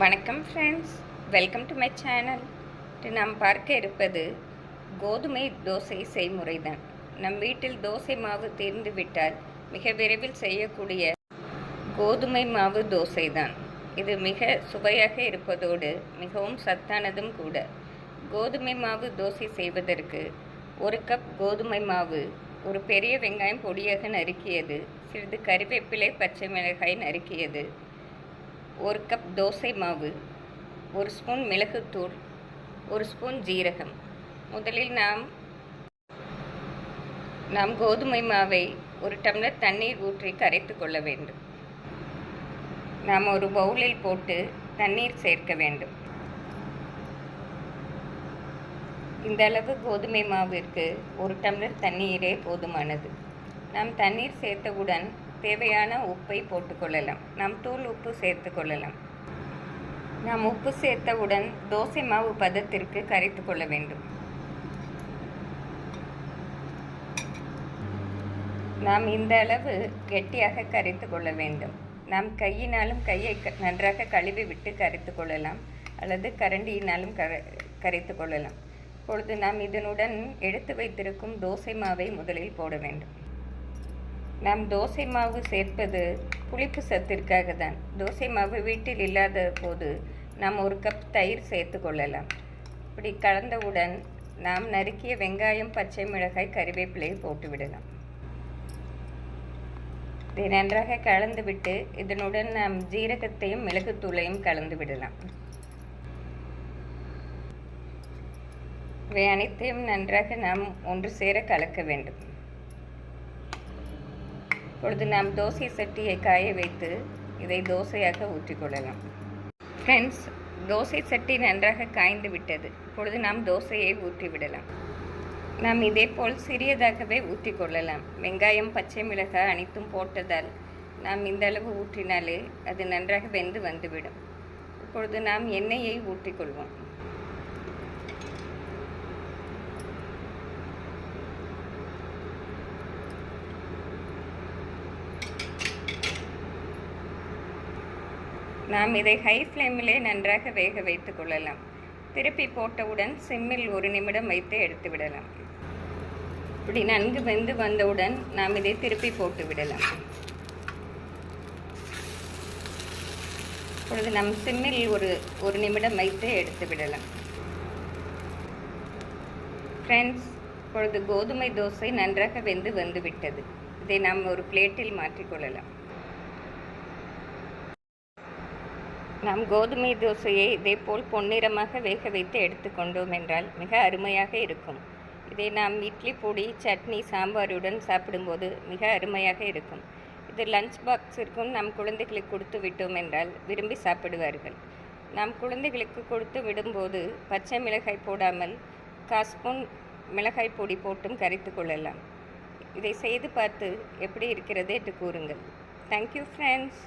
வணக்கம் friends, welcome to my channel. நாம் பார்க்க இருப்பது கோதுமை தோசை செய்முறைதான். நம் வீட்டில் தோசை மாவு தீர்ந்து விட்டால் மிக விரைவில் செய்யக்கூடிய கோதுமை மாவு தோசை தான். இது மிக சுவையாக இருப்பதோடு மிகவும் சத்தானதும் கூட. கோதுமை மாவு தோசை செய்வதற்கு 1 கப் கோதுமை மாவு, ஒரு பெரிய வெங்காயம் பொடியாக நறுக்கியது, சிறிது கறிவேப்பிலை, பச்சை மிளகாய் நறுக்கியது, 1 கப் தோசை மாவு, 1 ஸ்பூன் மிளகுத்தூள், 1 ஸ்பூன் ஜீரகம். முதலில் நாம் கோதுமை மாவை 1 டம்ளர் தண்ணீர் ஊற்றி கரைத்து கொள்ள வேண்டும். நாம் ஒரு பவுலில் போட்டு தண்ணீர் சேர்க்க வேண்டும். இந்த அளவு கோதுமை மாவிற்கு 1 டம்ளர் தண்ணீரே போதுமானது. நாம் தண்ணீர் சேர்த்தவுடன் தேவையான உப்பை போட்டுக்கொள்ளலாம். நாம் தூள் உப்பு சேர்த்து கொள்ளலாம். நாம் உப்பு சேர்த்தவுடன் தோசை மாவு பதத்திற்கு கரைத்து கொள்ள வேண்டும். நாம் இந்த அளவு கெட்டியாக கரைத்து கொள்ள வேண்டும். நாம் கையினாலும் கையை நன்றாக கழுவி விட்டு கரைத்து கொள்ளலாம், அல்லது கரண்டியினாலும் கரைத்து கொள்ளலாம். இப்பொழுது நாம் இதனுடன் எடுத்து வைத்திருக்கும் தோசை மாவை முதலில் போட வேண்டும். நாம் தோசை மாவு சேர்ப்பது புளிப்பு சத்திற்காக தான். தோசை மாவு வீட்டில் இல்லாத போது நாம் 1 கப் தயிர் சேர்த்து கொள்ளலாம். இப்படி கலந்தவுடன் நாம் நறுக்கிய வெங்காயம், பச்சை மிளகாய், கறிவேப்பிலையை போட்டு விடலாம். இதை நன்றாக கலந்துவிட்டு இதனுடன் நாம் ஜீரகத்தையும் மிளகுத்தூளையும் கலந்து விடலாம். இவை அனைத்தையும் நன்றாக நாம் ஒன்று சேர கலக்க வேண்டும். இப்பொழுது நாம் தோசை சட்டியை காய வைத்து இதை தோசையாக ஊற்றிக்கொள்ளலாம். ஃப்ரெண்ட்ஸ், தோசை சட்டி நன்றாக காய்ந்து விட்டது. இப்பொழுது நாம் தோசையை ஊற்றி விடலாம். நாம் இதே போல் சிறியதாகவே ஊற்றிக்கொள்ளலாம். வெங்காயம், பச்சை மிளகாய் அனைத்தும் போட்டதால் நாம் இந்த அளவு ஊற்றினாலே அது நன்றாக வெந்து வந்துவிடும். இப்பொழுது நாம் எண்ணெயை ஊற்றிக்கொள்வோம். நாம் இதை ஹை ஃப்ளேமிலே நன்றாக வேக வைத்து கொள்ளலாம். திருப்பி போட்டவுடன் சிம்மில் 1 நிமிடம் வைத்து எடுத்து விடலாம். இப்படி நன்கு வெந்து வந்தவுடன் நாம் இதை திருப்பி போட்டு விடலாம். இப்பொழுது நாம் சிம்மில் ஒரு நிமிடம் வைத்து எடுத்து விடலாம். ஃப்ரெண்ட்ஸ், இப்பொழுது கோதுமை தோசை நன்றாக வெந்து வந்துவிட்டது. இதை நாம் ஒரு பிளேட்டில் மாற்றிக்கொள்ளலாம். நாம் கோதுமை தோசையை இதேபோல் பொன்னிறமாக வேக வைத்து எடுத்துக்கொண்டோம் என்றால் மிக அருமையாக இருக்கும். இதை நாம் இட்லி பொடி, சட்னி, சாம்பாருடன் சாப்பிடும்போது மிக அருமையாக இருக்கும். இது லஞ்ச் பாக்ஸிற்கும் நம் குழந்தைகளுக்கு கொடுத்து விட்டோம் என்றால் விரும்பி சாப்பிடுவார்கள். நாம் குழந்தைகளுக்கு கொடுத்து விடும்போது பச்சை மிளகாய் போடாமல் 1/4 ஸ்பூன் மிளகாய் பொடி போட்டும் கரைத்து கொள்ளலாம். இதை செய்து பார்த்து எப்படி இருக்கிறது என்று கூறுங்கள். Thank you friends.